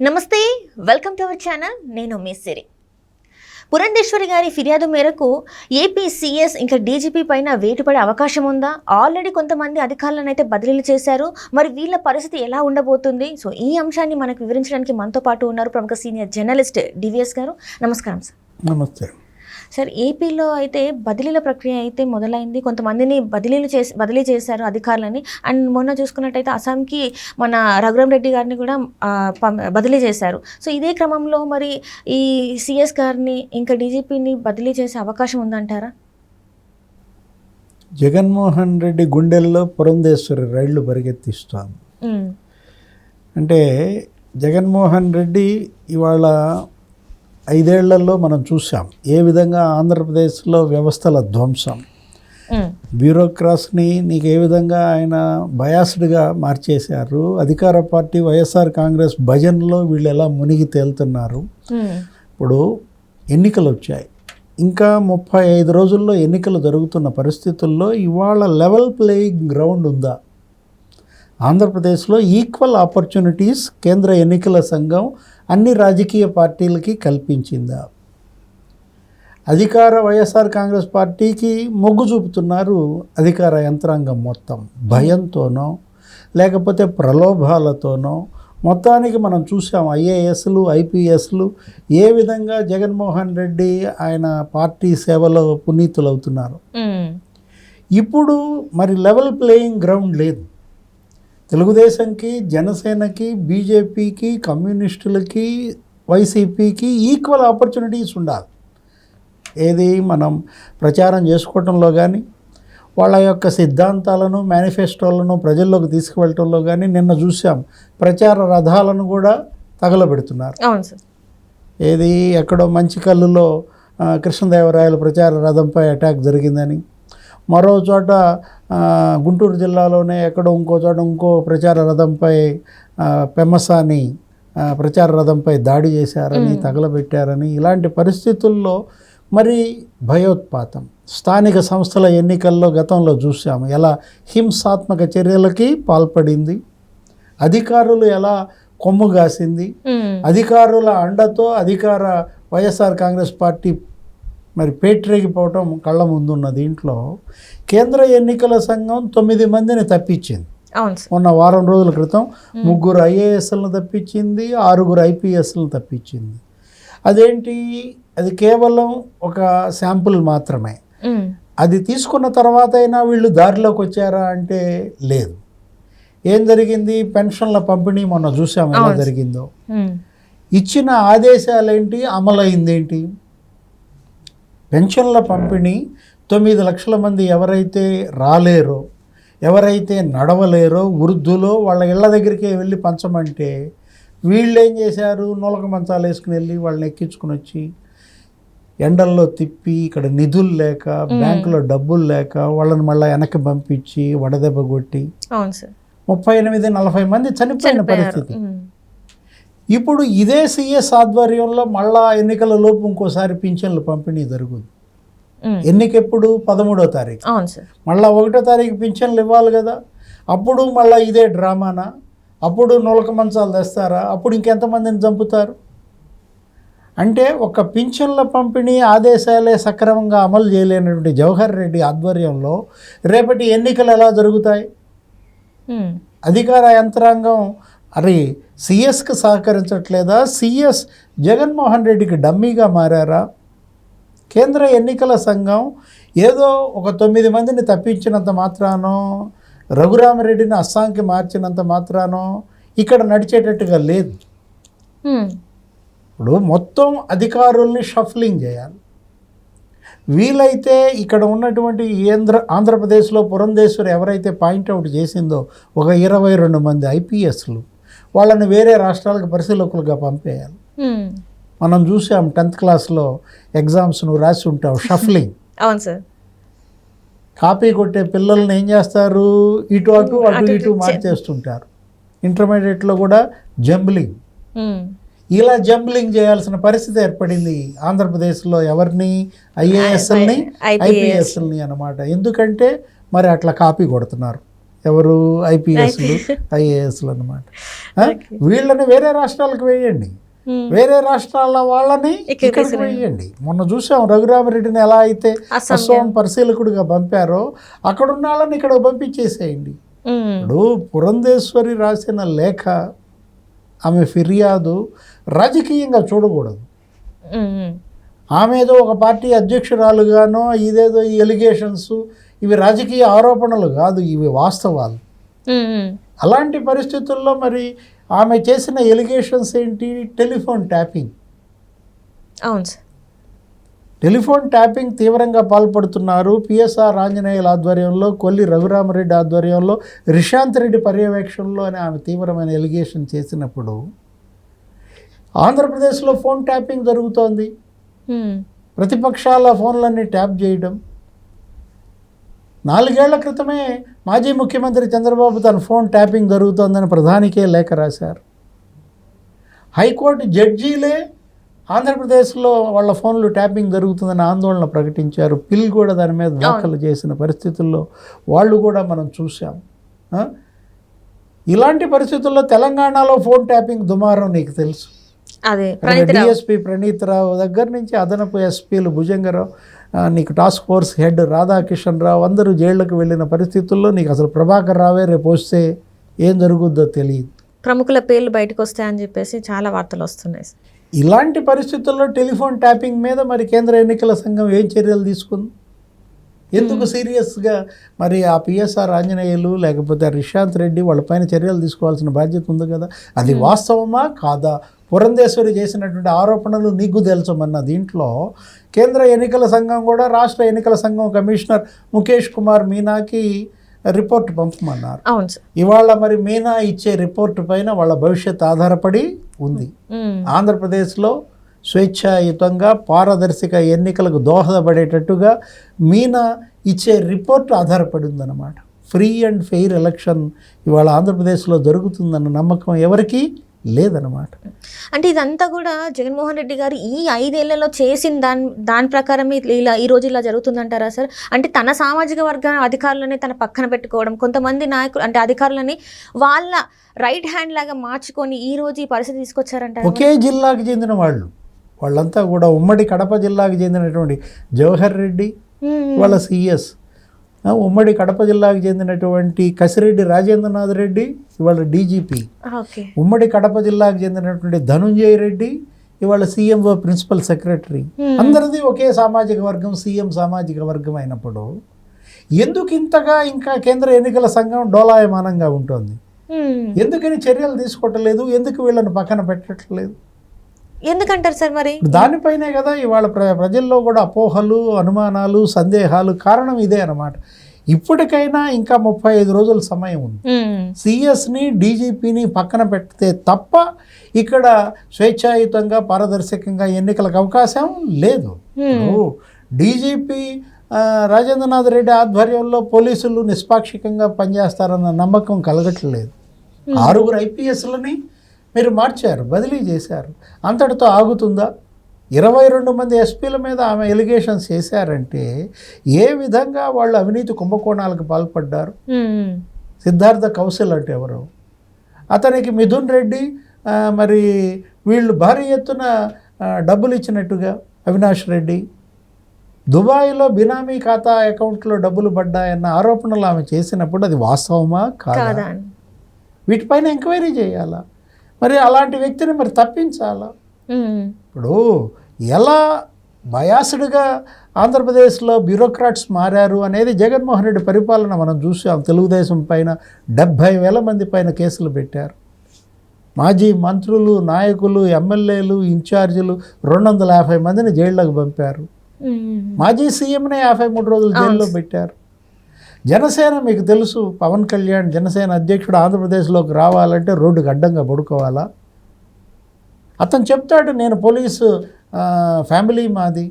నమస్తే, welcome to our channel. నేను మీ సిరి. పురంధేశ్వరి గారి ఫిర్యాదు మేరకు ఏపీ సీఎస్ ఇంకా డీజీపీ పైన వేటు పడే అవకాశం ఉందా? ఆల్రెడీ కొంతమంది అధికారులను అయితే బదిలీలు చేశారు. మరి వీళ్ళ పరిస్థితి ఎలా ఉండబోతుంది? సో ఈ అంశాన్ని మనకు వివరించడానికి మనతో పాటు ఉన్నారు ప్రముఖ సీనియర్ జర్నలిస్ట్ డివిఎస్ గారు. నమస్కారం సార్. నమస్తే సార్, ఏపీలో అయితే బదిలీల ప్రక్రియ అయితే మొదలైంది. కొంతమందిని బదిలీ చేశారు అధికారులని. అండ్ మొన్న చూసుకున్నట్టయితే అస్సాంకి మన రఘురామ్ రెడ్డి గారిని కూడా బదిలీ చేశారు. సో ఇదే క్రమంలో మరి ఈ సిఎస్ గారిని ఇంకా డీజీపీని బదిలీ చేసే అవకాశం ఉందంటారా? జగన్మోహన్ రెడ్డి గుండెల్లో పురంధేశ్వరి రైళ్లు పరిగెత్తిస్తాం. అంటే జగన్మోహన్ రెడ్డి ఇవాళ 5 ఏళ్లలో మనం చూసాం ఏ విధంగా ఆంధ్రప్రదేశ్లో వ్యవస్థల ధ్వంసం, బ్యూరోక్రాస్ని నీకు ఏ విధంగా ఆయన బయాస్డ్గా మార్చేశారు. అధికార పార్టీ వైఎస్ఆర్ కాంగ్రెస్ భజనలో వీళ్ళు ఎలా మునిగి తేలుతున్నారు. ఇప్పుడు ఎన్నికలు వచ్చాయి, ఇంకా 35 రోజుల్లో ఎన్నికలు జరుగుతున్న పరిస్థితుల్లో ఇవాళ లెవెల్ ప్లేయింగ్ గ్రౌండ్ ఉందా? ఆంధ్రప్రదేశ్లో ఈక్వల్ ఆపర్చునిటీస్ కేంద్ర ఎన్నికల సంఘం అన్ని రాజకీయ పార్టీలకి కల్పించిందా? అధికార వైఎస్ఆర్ కాంగ్రెస్ పార్టీకి మొగ్గు చూపుతున్నారు అధికార యంత్రాంగం మొత్తం. భయంతోనో లేకపోతే ప్రలోభాలతోనో మొత్తానికి మనం చూసాం ఐఏఎస్లు ఐపీఎస్లు ఏ విధంగా జగన్మోహన్ రెడ్డి ఆయన పార్టీ సేవలో పునీతులవుతున్నారు. ఇప్పుడు మరి లెవెల్ ప్లేయింగ్ గ్రౌండ్ లేదు. తెలుగుదేశంకి, జనసేనకి, బీజేపీకి, కమ్యూనిస్టులకి, వైసీపీకి ఈక్వల్ ఆపర్చునిటీస్ ఉండాలి. ఏది మనం ప్రచారం చేసుకోవటంలో కానీ, వాళ్ళ యొక్క సిద్ధాంతాలను మేనిఫెస్టోలను ప్రజల్లోకి తీసుకువెళ్ళటంలో కానీ నిన్న చూసాం ప్రచార రథాలను కూడా తగలబెడుతున్నారు. అవును సార్. ఏది ఎక్కడో మంచికల్లులో కృష్ణదేవరాయల ప్రచార రథంపై అటాక్ జరిగిందని, మరో చోట గుంటూరు జిల్లాలోనే ఎక్కడో ఇంకో చోట ఇంకో ప్రచార రథంపై పెమ్మసాని ప్రచార రథంపై దాడి చేశారని, తగలబెట్టారని, ఇలాంటి పరిస్థితుల్లో మరి భయోత్పాతం. స్థానిక సంస్థల ఎన్నికల్లో గతంలో చూసాము ఎలా హింసాత్మక చర్యలకి పాల్పడింది, అధికారులు ఎలా కొమ్ముగాసింది. అధికారుల అండతో అధికార వైఎస్ఆర్ కాంగ్రెస్ పార్టీ మరి పేటరేగిపోవటం కళ్ళ ముందున్న దీంట్లో కేంద్ర ఎన్నికల సంఘం 9 మందిని తప్పించింది. మొన్న వారం రోజుల క్రితం 3 ఐఏఎస్లను తప్పించింది, 6 ఐపీఎస్లను తప్పించింది. అదేంటి? అది కేవలం ఒక శాంపుల్ మాత్రమే. అది తీసుకున్న తర్వాత అయినా వీళ్ళు దారిలోకి వచ్చారా అంటే లేదు. ఏం జరిగింది? పెన్షన్ల పంపిణీ మొన్న చూసాము ఎలా జరిగిందో. ఇచ్చిన ఆదేశాలేంటి, అమలైందేంటి? పెన్షన్ల పంపిణీ 9 లక్షల మంది ఎవరైతే రాలేరో, ఎవరైతే నడవలేరో, వృద్ధులో వాళ్ళ ఇళ్ల దగ్గరికే వెళ్ళి పంచమంటే వీళ్ళు ఏం చేశారు? నొలక మంచాలు వేసుకుని వెళ్ళి వాళ్ళని ఎక్కించుకుని వచ్చి ఎండల్లో తిప్పి, ఇక్కడ నిధులు లేక, బ్యాంకులో డబ్బులు లేక వాళ్ళని మళ్ళీ వెనక్కి పంపించి వడదెబ్బ కొట్టి 38-40 మంది చనిపోయిన పరిస్థితి. ఇప్పుడు ఇదే సిఎస్ ఆధ్వర్యంలో మళ్ళా ఎన్నికల లోపు ఇంకోసారి పింఛన్లు పంపిణీ జరుగుతుంది. ఎన్నిక ఎప్పుడు? 13వ తారీఖు. మళ్ళీ 1వ తారీఖు పింఛన్లు ఇవ్వాలి కదా. అప్పుడు మళ్ళీ ఇదే డ్రామానా? అప్పుడు నొలక మంచాలు తెస్తారా? అప్పుడు ఇంకెంతమందిని చంపుతారు? అంటే ఒక పింఛన్ల పంపిణీ ఆదేశాలే సక్రమంగా అమలు చేయలేనటువంటి జవహర్ రెడ్డి ఆధ్వర్యంలో రేపటి ఎన్నికలు ఎలా జరుగుతాయి? అధికార యంత్రాంగం అరే సిఎస్కి సహకరించట్లేదా? సిఎస్ జగన్మోహన్ రెడ్డికి డమ్మీగా మారారా? కేంద్ర ఎన్నికల సంఘం ఏదో ఒక 9 మందిని తప్పించినంత మాత్రానో, రఘురామరెడ్డిని అస్సాంకి మార్చినంత మాత్రానో ఇక్కడ నడిచేటట్టుగా లేదు. ఇప్పుడు మొత్తం అధికారుల్ని షఫ్లింగ్ చేయాలి. వీలైతే ఇక్కడ ఉన్నటువంటి ఆంధ్రప్రదేశ్లో పురంధేశ్వరి ఎవరైతే పాయింట్అవుట్ చేసిందో ఒక 22 మంది ఐపీఎస్లు, వాళ్ళని వేరే రాష్ట్రాలకు పరిశీలకులుగా పంపేయాలి. మనం చూసాం 10th క్లాస్లో ఎగ్జామ్స్ నువ్వు రాసి ఉంటావు, షఫ్లింగ్. అవును సార్. కాపీ కొట్టే పిల్లల్ని ఏం చేస్తారు? ఇటు అటు అటు ఇటు మార్చేస్తుంటారు. ఇంటర్మీడియట్లో కూడా జంబ్లింగ్. ఇలా జంబ్లింగ్ చేయాల్సిన పరిస్థితి ఏర్పడింది ఆంధ్రప్రదేశ్లో. ఎవరిని? ఐఏఎస్ఎల్ని, ఐపీఎస్ఎల్ని అన్నమాట. ఎందుకంటే మరి అట్లా కాపీ కొడుతున్నారు ఎవరు ఐపీఎస్లు ఐఏఎస్లు అనమాట. వీళ్ళని వేరే రాష్ట్రాలకు వేయండి, వేరే రాష్ట్రాల వాళ్ళని ఇక్కడికి వేయండి. మొన్న చూసాం రఘురామరెడ్డిని ఎలా అయితే అస్సాం పరిశీలకుడిగా పంపారో అక్కడున్న వాళ్ళని ఇక్కడ పంపించేసేయండి. ఇప్పుడు పురంధేశ్వరి రాసిన లేఖ, ఆమె ఫిర్యాదు రాజకీయంగా చూడకూడదు. ఆమె ఏదో ఒక పార్టీ అధ్యక్షురాలుగానో ఇదేదో ఈ ఎలిగేషన్స్ ఇవి రాజకీయ ఆరోపణలు కాదు, ఇవి వాస్తవాలు. అలాంటి పరిస్థితుల్లో మరి ఆమె చేసిన ఎలిగేషన్స్ ఏంటి? Telephone tapping. అవును సార్, టెలిఫోన్ ట్యాపింగ్ తీవ్రంగా పాల్పడుతున్నారు. పిఎస్ఆర్ ఆంజనేయుల ఆధ్వర్యంలో, కొల్లి రఘురామరెడ్డి ఆధ్వర్యంలో, రిషాంత్ రెడ్డి పర్యవేక్షణలో అని ఆమె తీవ్రమైన ఎలిగేషన్ చేసినప్పుడు ఆంధ్రప్రదేశ్లో ఫోన్ ట్యాపింగ్ జరుగుతోంది. ప్రతిపక్షాల ఫోన్లన్నీ ట్యాప్ చేయడం. 4 ఏళ్ల క్రితమే మాజీ ముఖ్యమంత్రి చంద్రబాబు తన ఫోన్ ట్యాపింగ్ జరుగుతోందని ప్రధానికే లేఖ రాశారు. హైకోర్టు జడ్జీలే ఆంధ్రప్రదేశ్లో వాళ్ళ ఫోన్లు ట్యాపింగ్ జరుగుతుందని ఆందోళన ప్రకటించారు. పిల్ కూడా దాని మీద దాఖలు చేసిన పరిస్థితుల్లో వాళ్ళు కూడా మనం చూసాం. ఇలాంటి పరిస్థితుల్లో తెలంగాణలో ఫోన్ ట్యాపింగ్ దుమారం నీకు తెలుసు. డిఎస్పీ ప్రణీత్ రావు దగ్గర నుంచి అదనపు ఎస్పీలు భుజంగరావు, నీకు టాస్క్ ఫోర్స్ హెడ్ రాధాకిషన్ రావు అందరూ జైళ్లకు వెళ్ళిన పరిస్థితుల్లో నీకు అసలు ప్రభాకర్ రావే రేపు వస్తే ఏం జరుగుద్దో తెలియదు. ప్రముఖుల పేర్లు బయటకు వస్తాయని చెప్పేసి చాలా వార్తలు వస్తున్నాయి. ఇలాంటి పరిస్థితుల్లో టెలిఫోన్ ట్యాపింగ్ మీద మరి కేంద్ర ఎన్నికల సంఘం ఏం చర్యలు తీసుకుంది? ఎందుకు సీరియస్గా మరి ఆ పిఎస్ఆర్ ఆంజనేయులు లేకపోతే రిషాంత్ రెడ్డి వాళ్ళపైన చర్యలు తీసుకోవాల్సిన బాధ్యత ఉంది కదా. అది వాస్తవమా కాదా? పురంధేశ్వరి చేసినటువంటి ఆరోపణలు నీకు తెలుసమన్న దీంట్లో కేంద్ర ఎన్నికల సంఘం కూడా రాష్ట్ర ఎన్నికల సంఘం కమిషనర్ ముఖేష్ కుమార్ మీనాకి రిపోర్ట్ పంపమన్నారు. ఇవాళ మరి మీనా ఇచ్చే రిపోర్టు పైన వాళ్ళ భవిష్యత్ ఆధారపడి ఉంది. ఆంధ్రప్రదేశ్లో స్వేచ్ఛాయుతంగా పారదర్శక ఎన్నికలకు దోహదపడేటట్టుగా మీనా ఇచ్చే రిపోర్ట్ ఆధారపడి ఉందన్నమాట. ఫ్రీ అండ్ ఫెయిర్ ఎలక్షన్ ఇవాళ ఆంధ్రప్రదేశ్లో జరుగుతుందన్న నమ్మకం ఎవరికీ లేదన్నమాట. అంటే ఇదంతా కూడా జగన్మోహన్ రెడ్డి గారు ఈ 5 ఏళ్లలో చేసిన దాని ప్రకారం ఇలా ఈరోజు ఇలా జరుగుతుందంటారా సార్? అంటే తన సామాజిక వర్గ అధికారులని తన పక్కన పెట్టుకోవడం, కొంతమంది నాయకులు అంటే అధికారులని వాళ్ళ రైట్ హ్యాండ్ లాగా మార్చుకొని ఈ రోజు ఈ పరిస్థితి తీసుకొచ్చారంటారు. ఒకే జిల్లాకు చెందిన వాళ్ళంతా కూడా ఉమ్మడి కడప జిల్లాకు చెందినటువంటి జవహర్ రెడ్డి వాళ్ళ సిఎస్, ఉమ్మడి కడప జిల్లాకు చెందినటువంటి కసిరెడ్డి రాజేంద్రనాథ్ రెడ్డి ఇవాళ డీజీపీ, ఉమ్మడి కడప జిల్లాకు చెందినటువంటి ధనుంజయ రెడ్డి ఇవాళ సీఎంఓ ప్రిన్సిపల్ సెక్రటరీ. అందరిది ఒకే సామాజిక వర్గం, సీఎం సామాజిక వర్గం అయినప్పుడు ఎందుకు ఇంతగా ఇంకా కేంద్ర ఎన్నికల సంఘం డోలాయమానంగా ఉంటుంది? ఎందుకని చర్యలు తీసుకోవట్లేదు? ఎందుకు వీళ్ళని పక్కన పెట్టట్లేదు? ఎందుకంటారు సార్? మరి దానిపైనే కదా ఇవాళ ప్రజల్లో కూడా అపోహలు, అనుమానాలు, సందేహాలు. కారణం ఇదే అన్నమాట. ఇప్పటికైనా ఇంకా 35 రోజుల సమయం ఉంది. సిఎస్ని డీజీపీని పక్కన పెడితే తప్ప ఇక్కడ స్వేచ్ఛాయుతంగా పారదర్శకంగా ఎన్నికలకు అవకాశం లేదు. డీజీపీ రాజేంద్రనాథ్ రెడ్డి ఆధ్వర్యంలో పోలీసులు నిష్పాక్షికంగా పనిచేస్తారన్న నమ్మకం కలగట్లేదు. 6 ఐపీఎస్లని మీరు మార్చారు, బదిలీ చేశారు. అంతటితో ఆగుతుందా? 22 మంది ఎస్పీల మీద ఆమె ఎలిగేషన్స్ చేశారంటే ఏ విధంగా వాళ్ళు అవినీతి కుంభకోణాలకు పాల్పడ్డారు? సిద్ధార్థ కౌశల్ అంటే ఎవరు? అతనికి మిథున్ రెడ్డి మరి వీళ్ళు భారీ ఎత్తున డబ్బులు ఇచ్చినట్టుగా అవినాష్ రెడ్డి, దుబాయ్లో బినామీ ఖాతా అకౌంట్లో డబ్బులు పడ్డాయన్న ఆరోపణలు ఆమె చేసినప్పుడు అది వాస్తవమా కాదా? వీటిపైన ఎంక్వైరీ చేయాలా? మరి అలాంటి వ్యక్తిని మరి తప్పించాలా? ఇప్పుడు ఎలా బయాస్డ్గా ఆంధ్రప్రదేశ్లో బ్యూరోక్రాట్స్ మారారు అనేది జగన్మోహన్ రెడ్డి పరిపాలన మనం చూసాం. తెలుగుదేశం పైన 70,000 మంది పైన కేసులు పెట్టారు. మాజీ మంత్రులు, నాయకులు, ఎమ్మెల్యేలు, ఇన్ఛార్జీలు 250 మందిని జైళ్ళకు పంపారు. మాజీ సీఎంనే 53 రోజులు జైల్లో పెట్టారు. జనసేన మీకు తెలుసు, పవన్ కళ్యాణ్ జనసేన అధ్యక్షుడు ఆంధ్రప్రదేశ్లోకి రావాలంటే రోడ్డుకు అడ్డంగా పడుకోవాలా? అతను చెప్తాడు, నేను పోలీసు ఫ్యామిలీ మాది,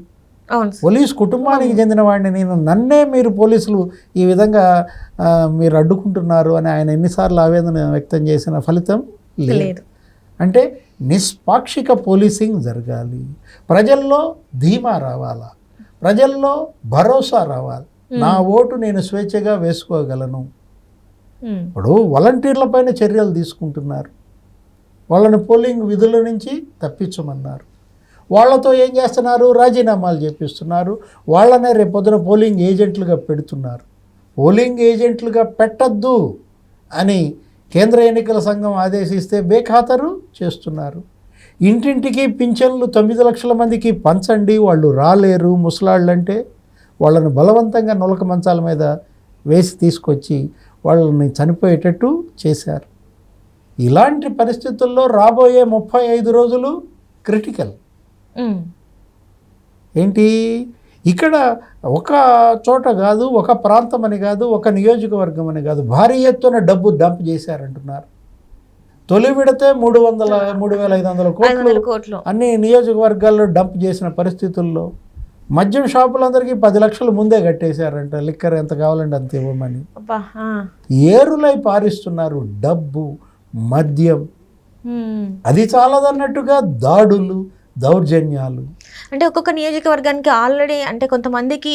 పోలీస్ కుటుంబానికి చెందిన వాడిని, నన్నే మీరు పోలీసులు ఈ విధంగా మీరు అడ్డుకుంటున్నారు అని ఆయన ఎన్నిసార్లు ఆవేదన వ్యక్తం చేసిన ఫలితం లేదు. అంటే నిష్పాక్షిక పోలీసింగ్ జరగాలి, ప్రజల్లో ధీమా రావాలా, ప్రజల్లో భరోసా రావాలి, నా ఓటు నేను స్వేచ్ఛగా వేసుకోగలను. ఇప్పుడు వాలంటీర్ల పైన చర్యలు తీసుకుంటున్నారు, వాళ్ళని పోలింగ్ విధుల నుంచి తప్పించమన్నారు. వాళ్ళతో ఏం చేస్తున్నారు, రాజీనామాలు చేపిస్తున్నారు, వాళ్ళనే రేపొద్దున పోలింగ్ ఏజెంట్లుగా పెడుతున్నారు. పోలింగ్ ఏజెంట్లుగా పెట్టద్దు అని కేంద్ర ఎన్నికల సంఘం ఆదేశిస్తే బేఖాతరు చేస్తున్నారు. ఇంటింటికి పింఛన్లు 9 లక్షల మందికి పంచండి, వాళ్ళు రాలేరు ముసలాళ్ళంటే వాళ్ళని బలవంతంగా నులక మంచాల మీద వేసి తీసుకొచ్చి వాళ్ళని చనిపోయేటట్టు చేశారు. ఇలాంటి పరిస్థితుల్లో రాబోయే 35 రోజులు క్రిటికల్. ఏంటి ఇక్కడ ఒక చోట కాదు, ఒక ప్రాంతం అని కాదు, ఒక నియోజకవర్గం అని కాదు, భారీ ఎత్తున డబ్బు డంప్ చేశారంటున్నారు. తొలి విడతే 3,500 కోట్లు అన్ని నియోజకవర్గాల్లో డంప్ చేసిన పరిస్థితుల్లో మద్యం షాపులందరికీ 10 లక్షలు ముందే కట్టేశారంట. లిక్కర్ ఎంత కావాలంటే అంత ఇవ్వమని ఏరులై పారిస్తున్నారు డబ్బు, మద్యం. అది చాలదన్నట్టుగా దాడులు, దౌర్జన్యాలు. అంటే ఒక్కొక్క నియోజకవర్గానికి ఆల్రెడీ అంటే కొంతమందికి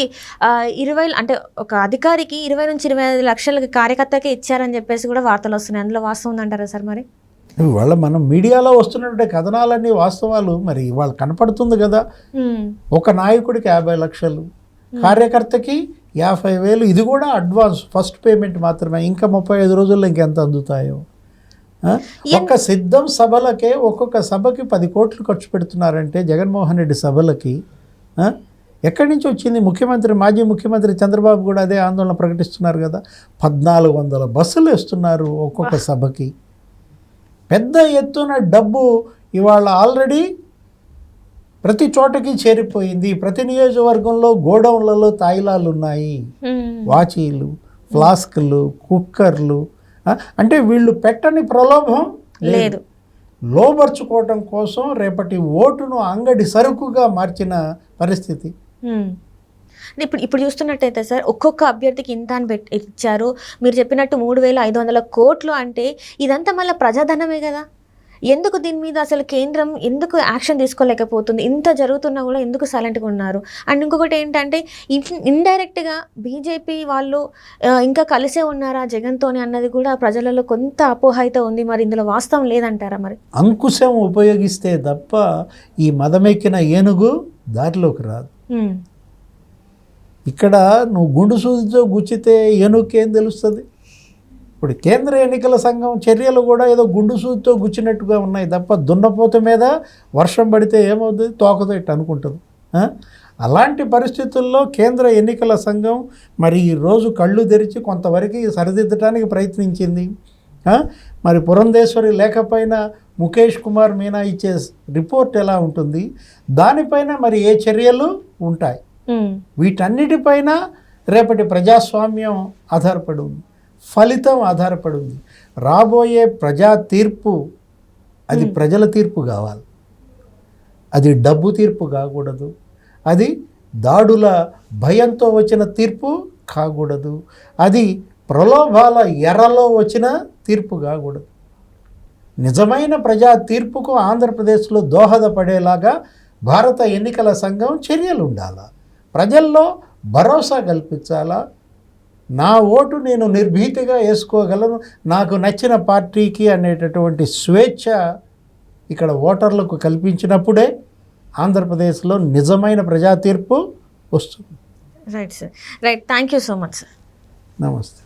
20 అంటే ఒక అధికారికి 20 నుంచి 25 లక్షలకి కార్యకర్తకే ఇచ్చారని చెప్పేసి కూడా వార్తలు వస్తున్నాయి. అందులో వాస్తవం ఉందంటారా సార్? మరి ఇవాళ మనం మీడియాలో వస్తున్నటువంటి కథనాలన్నీ వాస్తవాలు. మరి ఇవాళ కనపడుతుంది కదా, ఒక నాయకుడికి 50 లక్షలు, కార్యకర్తకి 50,000. ఇది కూడా అడ్వాన్స్, ఫస్ట్ పేమెంట్ మాత్రమే. ఇంకా 35 రోజుల్లో ఇంకెంత అందుతాయో. ఒక్క సిద్ధం సభలకే ఒక్కొక్క సభకి 10 కోట్లు ఖర్చు పెడుతున్నారంటే జగన్మోహన్ రెడ్డి సభలకి ఎక్కడి నుంచి వచ్చింది? ముఖ్యమంత్రి, మాజీ ముఖ్యమంత్రి చంద్రబాబు కూడా అదే ఆందోళన ప్రకటిస్తున్నారు కదా. 1400 బస్సులు వేస్తున్నారు ఒక్కొక్క సభకి. పెద్ద ఎత్తున డబ్బు ఇవాళ ఆల్రెడీ ప్రతి చోటకి చేరిపోయింది. ప్రతి నియోజకవర్గంలో గోడౌన్లలో తాయిలాలు ఉన్నాయి, వాచీలు, ఫ్లాస్కులు, కుక్కర్లు. అంటే వీళ్ళు పెట్టని ప్రలోభం లేదు. లోబర్చుకోవటం కోసం రేపటి ఓటును అంగడి సరుకుగా మార్చిన పరిస్థితి. ఇప్పుడు చూస్తున్నట్టయితే సార్, ఒక్కొక్క అభ్యర్థికి ఇంత అని ఇచ్చారు. మీరు చెప్పినట్టు 3,500 కోట్లు అంటే ఇదంతా మళ్ళీ ప్రజాధనమే కదా. ఎందుకు దీని మీద అసలు కేంద్రం ఎందుకు యాక్షన్ తీసుకోలేకపోతుంది? ఇంత జరుగుతున్నా కూడా ఎందుకు సైలెంట్గా ఉన్నారు? అండ్ ఇంకొకటి ఏంటంటే ఇండైరెక్ట్గా బీజేపీ వాళ్ళు ఇంకా కలిసే ఉన్నారా జగన్తోని అన్నది కూడా ప్రజలలో కొంత అపోహ అయితే ఉంది. మరి ఇందులో వాస్తవం లేదంటారా? మరి అంకుశం ఉపయోగిస్తే తప్ప ఈ మదమెక్కిన ఏనుగు దారిలోకి రాదు. ఇక్కడ నువ్వు గుండు సూదితో గుచ్చితే ఏనుగుకేం తెలుస్తుంది? ఇప్పుడు కేంద్ర ఎన్నికల సంఘం చర్యలు కూడా ఏదో గుండు సూదితో గుచ్చినట్టుగా ఉన్నాయి తప్ప దున్నపోత మీద వర్షం పడితే ఏమవుతుంది? తోకతో ఇట్టు అనుకుంటుంది. అలాంటి పరిస్థితుల్లో కేంద్ర ఎన్నికల సంఘం మరి ఈరోజు కళ్ళు తెరిచి కొంతవరకు సరిదిద్దడానికి ప్రయత్నించింది. మరి పురంధేశ్వరి లేకపోయినా ముఖేష్ కుమార్ మీనా ఇచ్చే రిపోర్ట్ ఎలా ఉంటుంది? దానిపైన మరి ఏ చర్యలు ఉంటాయి? వీటన్నిటిపైన రేపటి ప్రజాస్వామ్యం ఆధారపడి ఉంది, ఫలితం ఆధారపడి ఉంది. రాబోయే ప్రజా తీర్పు అది ప్రజల తీర్పు కావాలి, అది డబ్బు తీర్పు కాకూడదు, అది దాడుల భయంతో వచ్చిన తీర్పు కాకూడదు, అది ప్రలోభాల ఎర్రలో వచ్చిన తీర్పు కాకూడదు. నిజమైన ప్రజా తీర్పుకు ఆంధ్రప్రదేశ్లో దోహదపడేలాగా భారత ఎన్నికల సంఘం చర్యలు ఉండాలా, ప్రజల్లో భరోసా కల్పించాలా. నా ఓటు నేను నిర్భీతిగా వేసుకోగలను, నాకు నచ్చిన పార్టీకి అనేటటువంటి స్వేచ్ఛ ఇక్కడ ఓటర్లకు కల్పించినప్పుడే ఆంధ్రప్రదేశ్లో నిజమైన ప్రజా తీర్పు వస్తుంది. Right sir, right. Thank you so much sir. నమస్తే.